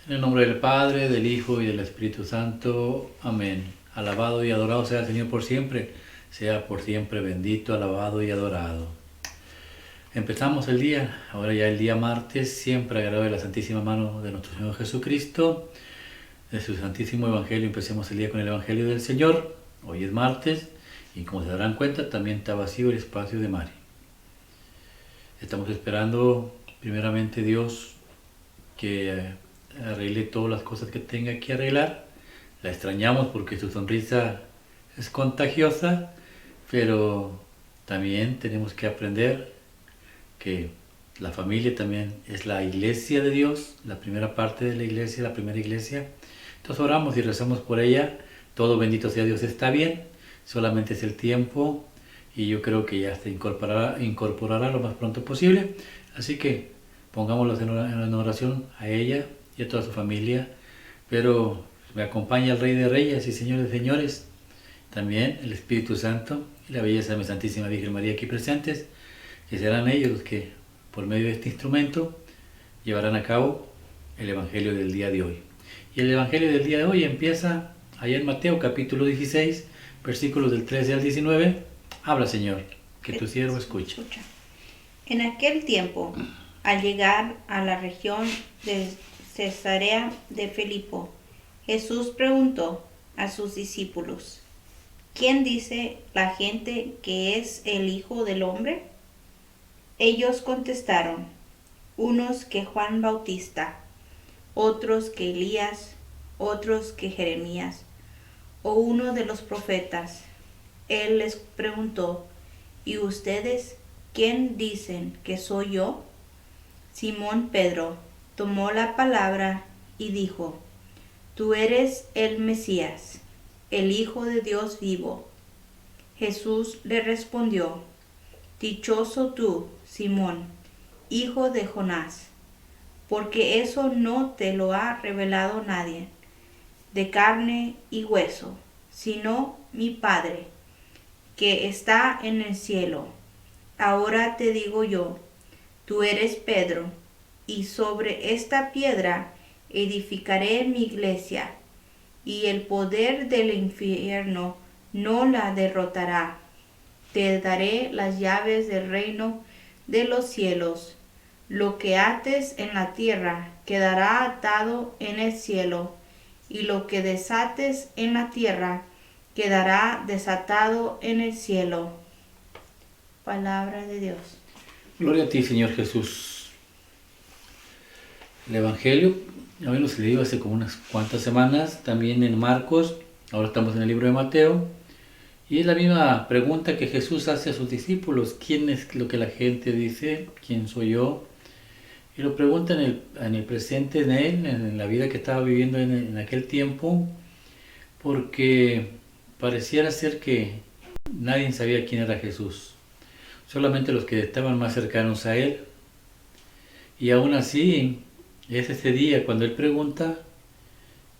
En el nombre del Padre, del Hijo y del Espíritu Santo. Amén. Alabado y adorado sea el Señor por siempre. Sea por siempre bendito, alabado y adorado. Empezamos el día, ahora ya el día martes, siempre agradado de la Santísima Mano de nuestro Señor Jesucristo, de su Santísimo Evangelio. Empecemos el día con el Evangelio del Señor. Hoy es martes y como se darán cuenta también está vacío el espacio de Mari. Estamos esperando primeramente Dios que arregle todas las cosas que tenga que arreglar. La extrañamos porque su sonrisa es contagiosa, pero también tenemos que aprender que la familia también es la iglesia de Dios, la primera parte de la iglesia, la primera iglesia. Entonces oramos y rezamos por ella. Todo bendito sea Dios está bien, solamente es el tiempo y yo creo que ya se incorporará lo más pronto posible. Así que pongámoslos en oración a ella y a toda su familia, pero me acompaña el Rey de Reyes y Señor de Señores, también el Espíritu Santo y la belleza de mi Santísima Virgen María aquí presentes, que serán ellos los que, por medio de este instrumento, llevarán a cabo el Evangelio del día de hoy. Y el Evangelio del día de hoy empieza allá en Mateo capítulo 16, versículos del 13 al 19. Habla, Señor, que tu siervo escucha. En aquel tiempo, al llegar a la región de Cesarea de Filipo, Jesús preguntó a sus discípulos: ¿Quién dice la gente que es el Hijo del Hombre? Ellos contestaron: unos que Juan Bautista, otros que Elías, otros que Jeremías, o uno de los profetas. Él les preguntó: ¿y ustedes quién dicen que soy yo? Simón Pedro tomó la palabra y dijo: Tú eres el Mesías, el Hijo de Dios vivo. Jesús le respondió: Dichoso tú, Simón, hijo de Jonás, porque eso no te lo ha revelado nadie de carne y hueso, sino mi Padre, que está en el cielo. Ahora te digo yo, tú eres Pedro, y sobre esta piedra edificaré mi iglesia, y el poder del infierno no la derrotará. Te daré las llaves del reino de los cielos. Lo que ates en la tierra quedará atado en el cielo, y lo que desates en la tierra quedará desatado en el cielo. Palabra de Dios. Gloria a ti, Señor Jesús. El Evangelio, hoy lo leí hace como unas cuantas semanas, también en Marcos, ahora estamos en el libro de Mateo, y es la misma pregunta que Jesús hace a sus discípulos: ¿quién es lo que la gente dice? ¿Quién soy yo? Y lo pregunta en el presente, en él, en la vida que estaba viviendo en aquel tiempo, porque pareciera ser que nadie sabía quién era Jesús, solamente los que estaban más cercanos a él. Y aún así, es ese día cuando él pregunta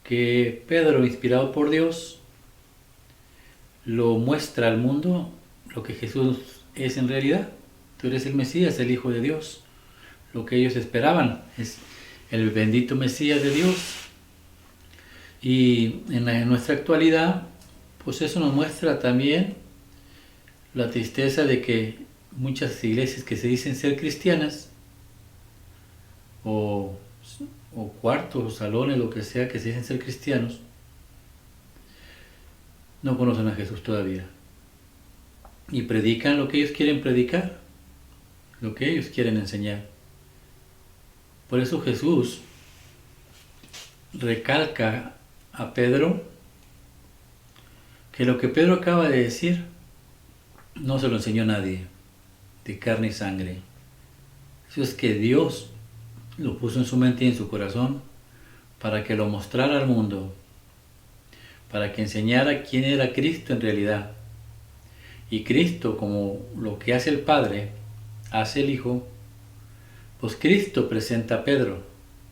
que Pedro, inspirado por Dios, lo muestra al mundo lo que Jesús es en realidad. Tú eres el Mesías, el Hijo de Dios. Lo que ellos esperaban es el bendito Mesías de Dios. Y en nuestra actualidad, pues eso nos muestra también la tristeza de que muchas iglesias que se dicen ser cristianas, o cuartos, o salones, lo que sea, que se dicen ser cristianos, no conocen a Jesús todavía. Y predican lo que ellos quieren predicar, lo que ellos quieren enseñar. Por eso Jesús recalca a Pedro que lo que Pedro acaba de decir no se lo enseñó nadie de carne y sangre. Eso es que Dios lo puso en su mente y en su corazón para que lo mostrara al mundo, para que enseñara quién era Cristo en realidad. Y Cristo, como lo que hace el Padre, hace el Hijo, pues Cristo presenta a Pedro.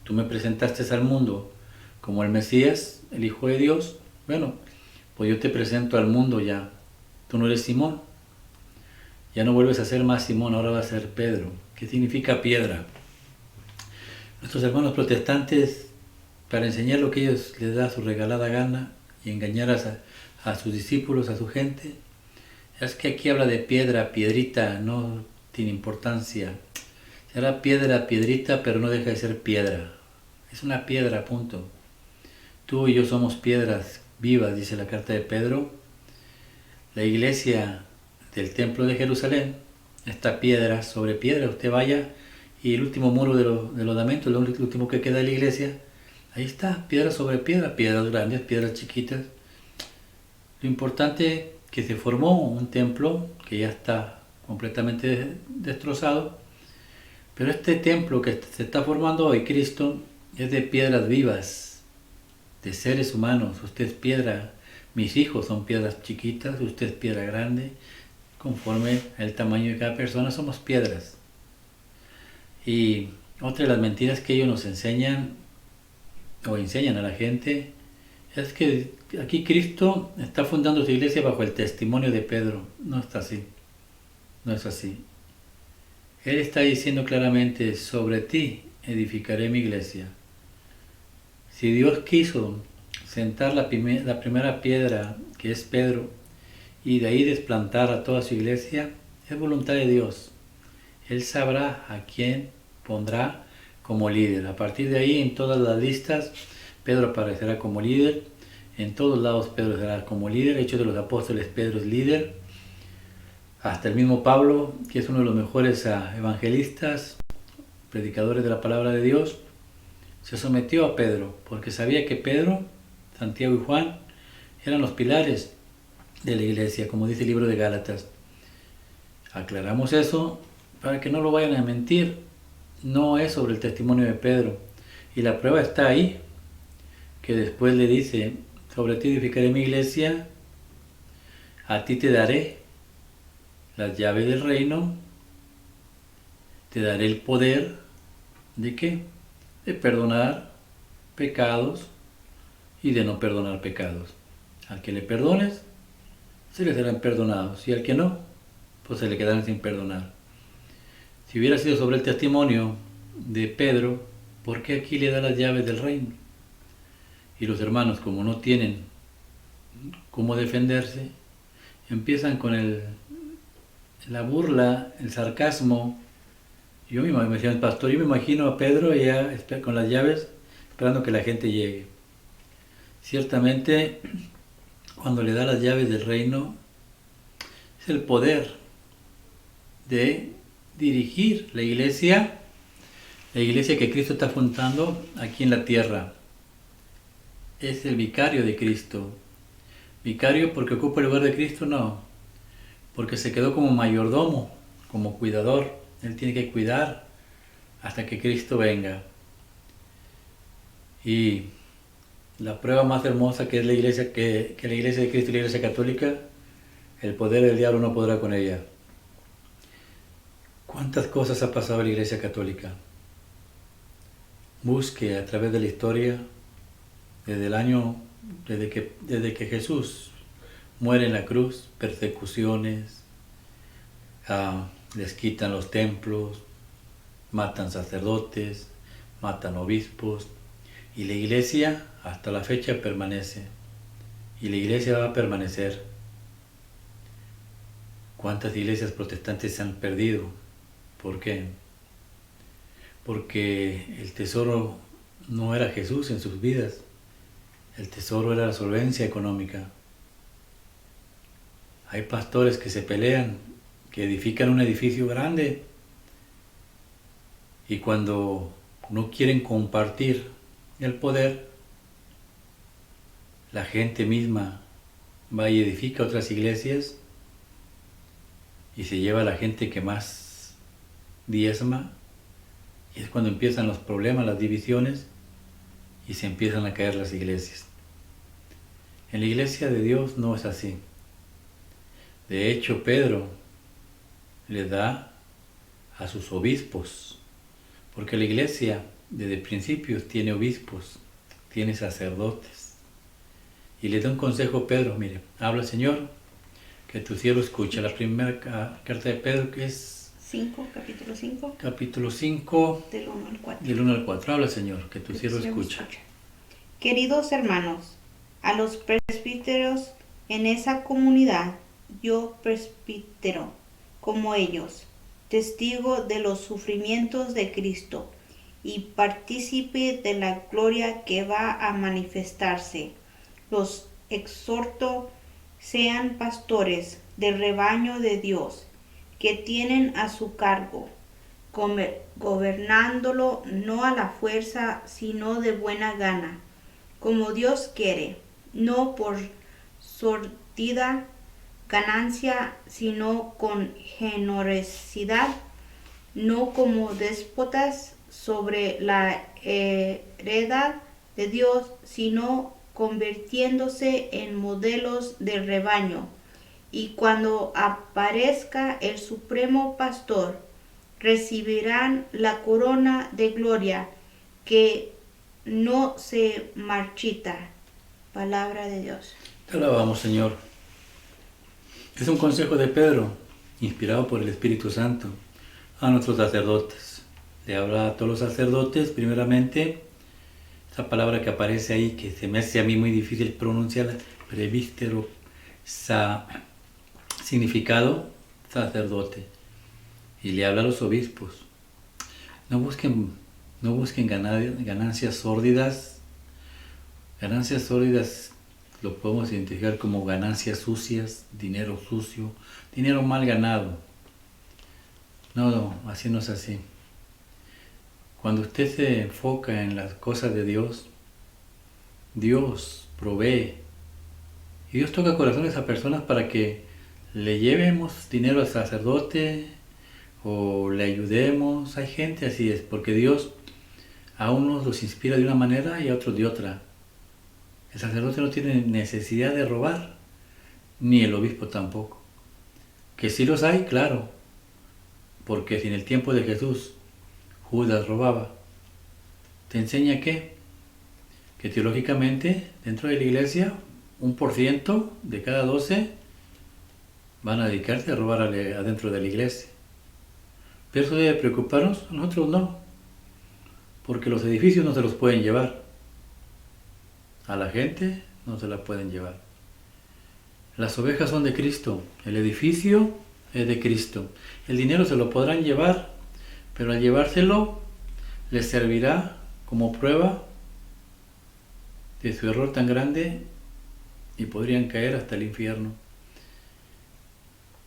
Tú me presentaste al mundo como el Mesías, el Hijo de Dios. Bueno, pues yo te presento al mundo ya. Tú no eres Simón. Ya no vuelves a ser más Simón, ahora vas a ser Pedro. ¿Qué significa piedra? Nuestros hermanos protestantes para enseñar lo que ellos les da su regalada gana y engañar a sus discípulos, a su gente. Es que aquí habla de piedra, piedrita, no tiene importancia. Será piedra, piedrita, pero no deja de ser piedra. Es una piedra, punto. Tú y yo somos piedras vivas, dice la carta de Pedro. La iglesia del templo de Jerusalén está piedra sobre piedra. Usted vaya y el último muro de los lamentos, el último que queda de la iglesia, ahí está, piedra sobre piedra, piedras grandes, piedras chiquitas. Lo importante es que se formó un templo que ya está completamente destrozado, pero este templo que se está formando hoy, Cristo, es de piedras vivas, de seres humanos. Usted es piedra, mis hijos son piedras chiquitas, usted es piedra grande, conforme al tamaño de cada persona somos piedras. Y otra de las mentiras que ellos nos enseñan o enseñan a la gente es que aquí Cristo está fundando su iglesia bajo el testimonio de Pedro. No está así, no es así. Él está diciendo claramente, sobre ti edificaré mi iglesia. Si Dios quiso sentar la primera piedra, que es Pedro, y de ahí desplantar a toda su iglesia, es voluntad de Dios. Él sabrá a quién pondrá como líder. A partir de ahí, en todas las listas, Pedro aparecerá como líder. En todos lados Pedro será como líder. Hechos de los Apóstoles, Pedro es líder. Hasta el mismo Pablo, que es uno de los mejores evangelistas, predicadores de la palabra de Dios, se sometió a Pedro, porque sabía que Pedro, Santiago y Juan eran los pilares de la iglesia, como dice el libro de Gálatas. Aclaramos eso para que no lo vayan a mentir. No es sobre el testimonio de Pedro. Y la prueba está ahí, que después le dice, sobre ti edificaré mi iglesia, a ti te daré las llaves del reino, te daré el poder, ¿de qué? De perdonar pecados y de no perdonar pecados. Al que le perdones, se le serán perdonados, y al que no, pues se le quedarán sin perdonar. Si hubiera sido sobre el testimonio de Pedro, ¿por qué aquí le da las llaves del reino? Y los hermanos, como no tienen cómo defenderse, empiezan con la burla, el sarcasmo. Yo me imagino, pastor, yo me imagino a Pedro ya con las llaves, esperando que la gente llegue. Ciertamente, cuando le da las llaves del reino, es el poder de dirigir la iglesia que Cristo está fundando aquí en la tierra. Es el vicario de Cristo. Vicario porque ocupa el lugar de Cristo, no, porque se quedó como mayordomo, como cuidador. Él tiene que cuidar hasta que Cristo venga. Y la prueba más hermosa que es la iglesia, que la iglesia de Cristo y la iglesia católica, el poder del diablo no podrá con ella. ¿Cuántas cosas ha pasado en la iglesia católica? Busque a través de la historia, desde que Jesús muere en la cruz, persecuciones, les quitan los templos, matan sacerdotes, matan obispos, y la iglesia hasta la fecha permanece, y la iglesia va a permanecer. ¿Cuántas iglesias protestantes se han perdido? ¿Por qué? Porque el tesoro no era Jesús en sus vidas, el tesoro era la solvencia económica. Hay pastores que se pelean, que edifican un edificio grande, y cuando no quieren compartir el poder, la gente misma va y edifica otras iglesias y se lleva a la gente que más diezma, y es cuando empiezan los problemas, las divisiones, y se empiezan a caer las iglesias. En la iglesia de Dios no es así. De hecho, Pedro le da a sus obispos, porque la iglesia desde principios tiene obispos, tiene sacerdotes, y le da un consejo a Pedro. Mire, habla Señor, que tu siervo escucha. La primera carta de Pedro, que es capítulo 5, del 1 al 4. del 1 al 4. Habla Señor, que tu siervo escucha. Queridos hermanos, a los presbíteros en esa comunidad, yo presbítero como ellos, testigo de los sufrimientos de Cristo y partícipe de la gloria que va a manifestarse, los exhorto sean pastores del rebaño de Dios, que tienen a su cargo, gobernándolo no a la fuerza, sino de buena gana, como Dios quiere, no por sordida ganancia, sino con generosidad, no como déspotas sobre la heredad de Dios, sino convirtiéndose en modelos del rebaño. Y cuando aparezca el Supremo Pastor, recibirán la corona de gloria que no se marchita. Palabra de Dios. Te alabamos, Señor. Es un consejo de Pedro, inspirado por el Espíritu Santo, a nuestros sacerdotes. Le habla a todos los sacerdotes, primeramente, esa palabra que aparece ahí, que se me hace a mí muy difícil pronunciarla, presbítero, significado sacerdote. Y le habla a los obispos. No busquen ganancias sórdidas. Ganancias sórdidas lo podemos identificar como ganancias sucias, dinero sucio, dinero mal ganado. No, así no es así. Cuando usted se enfoca en las cosas de Dios, Dios provee. Y Dios toca corazones a personas para que le llevemos dinero al sacerdote o le ayudemos. Hay gente así es, porque Dios a unos los inspira de una manera y a otros de otra. El sacerdote no tiene necesidad de robar, ni el obispo tampoco. Que sí los hay, claro, porque si en el tiempo de Jesús Judas robaba, ¿te enseña qué? Que teológicamente dentro de la iglesia 1% de cada 12 van a dedicarse a robar adentro de la iglesia. Pero eso debe preocuparnos, a nosotros no, porque los edificios no se los pueden llevar. A la gente no se la pueden llevar. Las ovejas son de Cristo, el edificio es de Cristo. El dinero se lo podrán llevar, pero al llevárselo les servirá como prueba de su error tan grande y podrían caer hasta el infierno.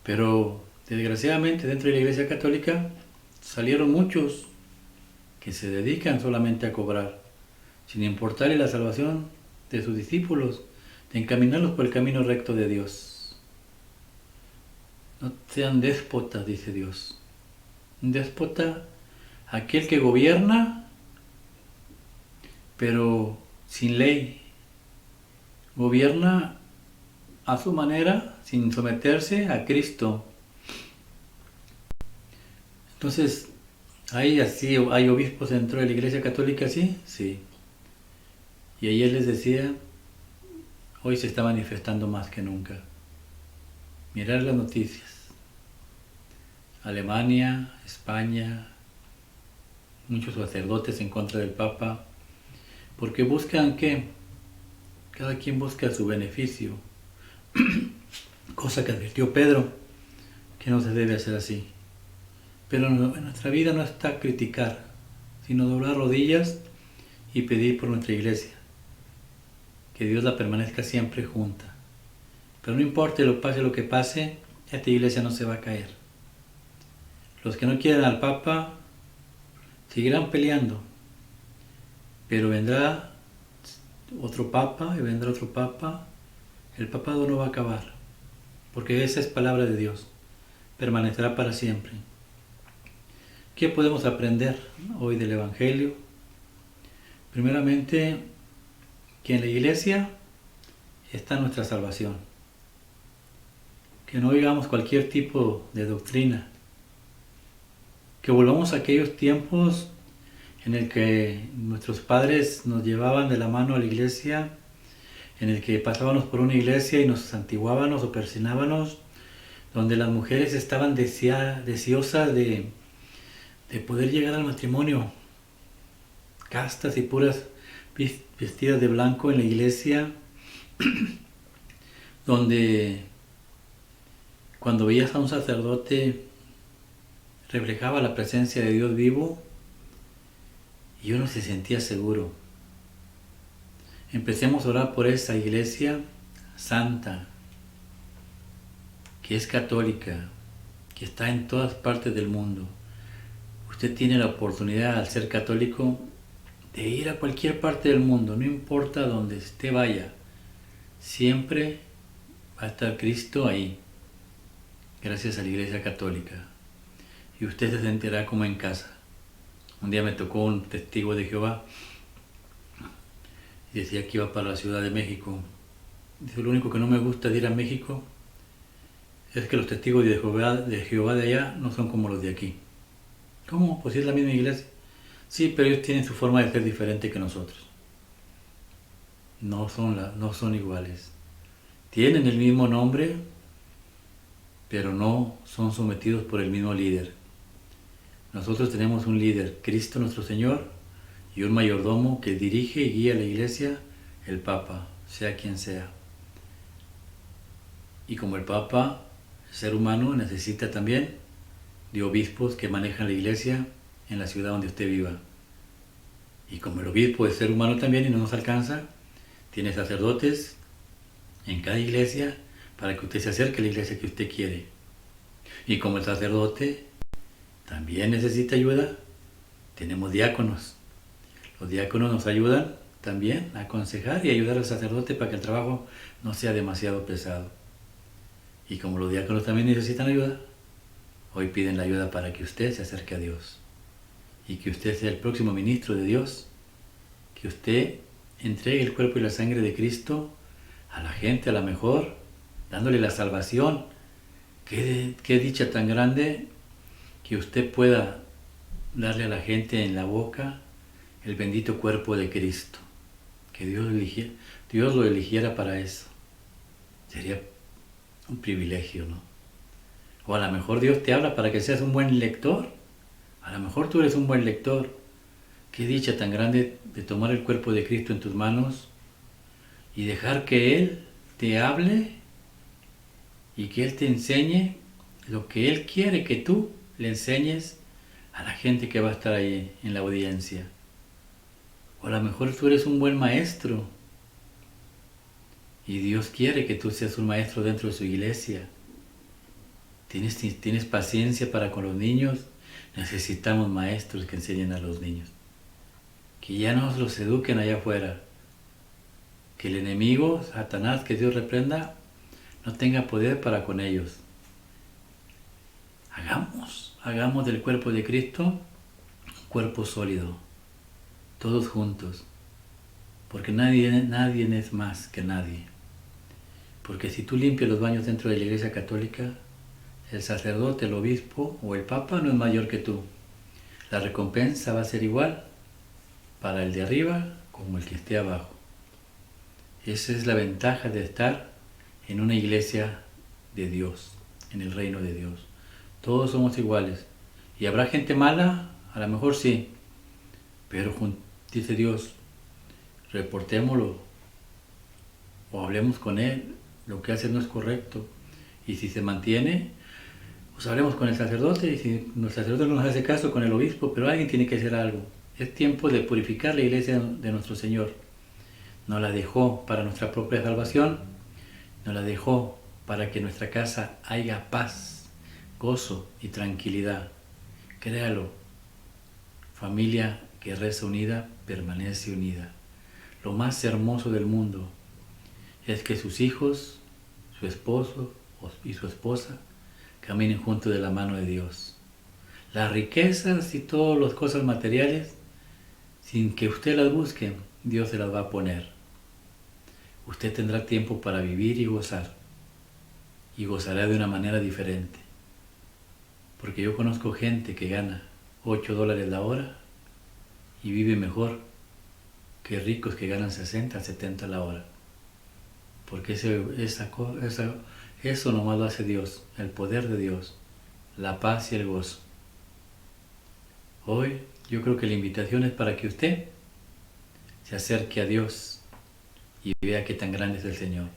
Pero desgraciadamente dentro de la Iglesia Católica salieron muchos que se dedican solamente a cobrar, sin importarle la salvación de sus discípulos, de encaminarlos por el camino recto de Dios. No sean déspotas, dice Dios. Un déspota, aquel que gobierna, pero sin ley. Gobierna a su manera, sin someterse a Cristo. Entonces, ¿hay obispos dentro de la Iglesia Católica así? Sí. Y ayer les decía, hoy se está manifestando más que nunca. Mirar las noticias. Alemania, España, muchos sacerdotes en contra del Papa, porque buscan ¿qué? Cada quien busca su beneficio, cosa que advirtió Pedro, que no se debe hacer así. Pero en nuestra vida no está criticar, sino doblar rodillas y pedir por nuestra iglesia, que Dios la permanezca siempre junta. Pero no importa lo que pase, esta iglesia no se va a caer. Los que no quieren al Papa seguirán peleando, pero vendrá otro Papa y vendrá otro Papa. El papado no va a acabar, porque esa es palabra de Dios, permanecerá para siempre. ¿Qué podemos aprender hoy del Evangelio? Primeramente, que en la iglesia está nuestra salvación. Que no oigamos cualquier tipo de doctrina. Que volvamos a aquellos tiempos en el que nuestros padres nos llevaban de la mano a la iglesia, en el que pasábamos por una iglesia y nos santiguábamos o persinábamos, donde las mujeres estaban deseosas de poder llegar al matrimonio, castas y puras, vestidas de blanco en la iglesia, donde cuando veías a un sacerdote reflejaba la presencia de Dios vivo y uno se sentía seguro. Empecemos a orar por esta iglesia santa, que es católica, que está en todas partes del mundo. Usted tiene la oportunidad, al ser católico, de ir a cualquier parte del mundo, no importa donde usted vaya, siempre va a estar Cristo ahí, gracias a la Iglesia Católica. Y usted se sentirá como en casa. Un día me tocó un testigo de Jehová y decía que iba para la Ciudad de México. Dice, lo único que no me gusta de ir a México es que los testigos de Jehová de allá no son como los de aquí. ¿Cómo? Pues es la misma iglesia. Sí, pero ellos tienen su forma de ser diferente que nosotros. No son iguales. Tienen el mismo nombre, pero no son sometidos por el mismo líder. Nosotros tenemos un líder, Cristo nuestro Señor, y un mayordomo que dirige y guía la iglesia, el Papa, sea quien sea. Y como el Papa, el ser humano, necesita también de obispos que manejan la iglesia en la ciudad donde usted viva. Y como el obispo es ser humano también y no nos alcanza, tiene sacerdotes en cada iglesia para que usted se acerque a la iglesia que usted quiere. Y como el sacerdote también necesita ayuda, tenemos diáconos. Los diáconos nos ayudan también a aconsejar y ayudar al sacerdote para que el trabajo no sea demasiado pesado. Y como los diáconos también necesitan ayuda, hoy piden la ayuda para que usted se acerque a Dios y que usted sea el próximo ministro de Dios, que usted entregue el cuerpo y la sangre de Cristo a la gente, a la mejor, dándole la salvación. Qué dicha tan grande que usted pueda darle a la gente en la boca el bendito cuerpo de Cristo, que Dios lo eligiera para eso. Sería un privilegio, ¿no? O a lo mejor Dios te habla para que seas un buen lector. A lo mejor tú eres un buen lector. Qué dicha tan grande de tomar el cuerpo de Cristo en tus manos y dejar que Él te hable y que Él te enseñe lo que Él quiere que tú le enseñes a la gente que va a estar ahí en la audiencia. O a lo mejor tú eres un buen maestro y Dios quiere que tú seas un maestro dentro de su iglesia. ¿Tienes paciencia para con los niños? Necesitamos maestros que enseñen a los niños. Que ya no los eduquen allá afuera. Que el enemigo, Satanás, que Dios reprenda, no tenga poder para con ellos. Hagamos del cuerpo de Cristo un cuerpo sólido, todos juntos, porque nadie es más que nadie. Porque si tú limpias los baños dentro de la Iglesia Católica, el sacerdote, el obispo o el papa no es mayor que tú. La recompensa va a ser igual para el de arriba como el que esté abajo. Esa es la ventaja de estar en una iglesia de Dios, en el reino de Dios. Todos somos iguales. ¿Y habrá gente mala? A lo mejor sí. Pero dice Dios, reportémoslo o hablemos con él. Lo que hace no es correcto. Y si se mantiene, pues hablemos con el sacerdote. Y si el sacerdote no nos hace caso, con el obispo. Pero alguien tiene que hacer algo. Es tiempo de purificar la iglesia de nuestro Señor. Nos la dejó para nuestra propia salvación. Nos la dejó para que en nuestra casa haya paz, gozo y tranquilidad. Créalo. Familia que reza unida, permanece unida. Lo más hermoso del mundo es que sus hijos, su esposo y su esposa caminen juntos de la mano de Dios. Las riquezas y todas las cosas materiales, sin que usted las busque, Dios se las va a poner. Usted tendrá tiempo para vivir y gozar. Y gozará de una manera diferente. Porque yo conozco gente que gana $8 la hora y vive mejor que ricos que ganan 60, 70 la hora. Porque eso nomás lo hace Dios, el poder de Dios, la paz y el gozo. Hoy yo creo que la invitación es para que usted se acerque a Dios y vea qué tan grande es el Señor.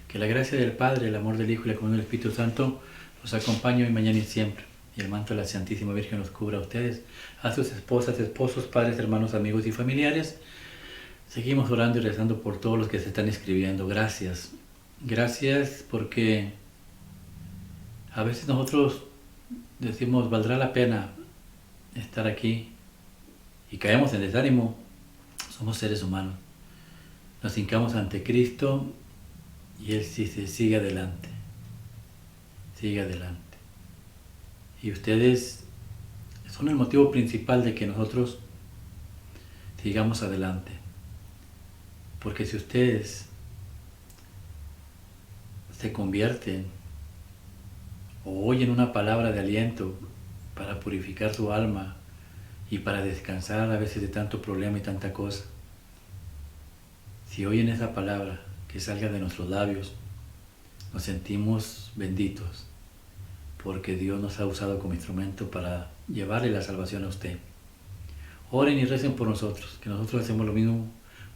Que la gracia del Padre, el amor del Hijo y la comunión del Espíritu Santo los acompañe hoy, mañana y siempre. Y el manto de la Santísima Virgen los cubra a ustedes, a sus esposas, esposos, padres, hermanos, amigos y familiares. Seguimos orando y rezando por todos los que se están inscribiendo. Gracias. Gracias porque a veces nosotros decimos, valdrá la pena estar aquí, y caemos en desánimo. Somos seres humanos. Nos hincamos ante Cristo y Él sí se sigue adelante. Sigue adelante. Y ustedes son el motivo principal de que nosotros sigamos adelante. Porque si ustedes se convierten o oyen una palabra de aliento para purificar su alma y para descansar a veces de tanto problema y tanta cosa, si oyen esa palabra que salga de nuestros labios, nos sentimos benditos, porque Dios nos ha usado como instrumento para llevarle la salvación a usted. Oren y recen por nosotros, que nosotros hacemos lo mismo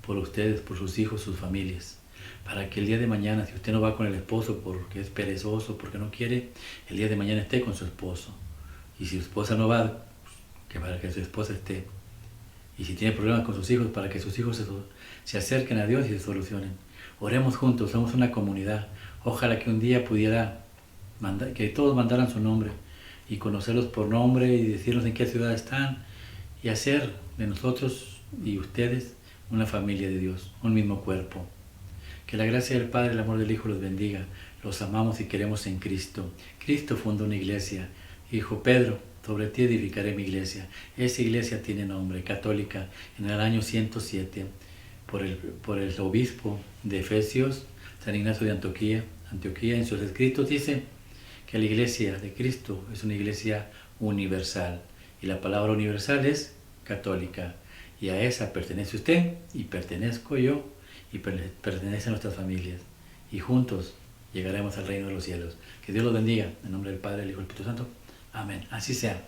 por ustedes, por sus hijos, sus familias, para que el día de mañana, si usted no va con el esposo porque es perezoso, porque no quiere, el día de mañana esté con su esposo. Y si su esposa no va, que para que su esposa esté. Y si tiene problemas con sus hijos, para que sus hijos se acerquen a Dios y se solucionen. Oremos juntos, somos una comunidad. Ojalá que un día pudiera que todos mandaran su nombre y conocerlos por nombre y decirnos en qué ciudad están y hacer de nosotros y ustedes una familia de Dios, un mismo cuerpo. Que la gracia del Padre, el amor del Hijo los bendiga. Los amamos y queremos en Cristo. Cristo fundó una iglesia. Hijo Pedro, sobre ti edificaré mi iglesia. Esa iglesia tiene nombre, católica, en el año 107, por el obispo de Efesios, San Ignacio de Antioquía. En sus escritos dice que la iglesia de Cristo es una iglesia universal. Y la palabra universal es católica. Y a esa pertenece usted y pertenezco yo y pertenecen nuestras familias. Y juntos llegaremos al reino de los cielos. Que Dios los bendiga. En nombre del Padre, del Hijo y del Espíritu Santo. Amén. Así sea.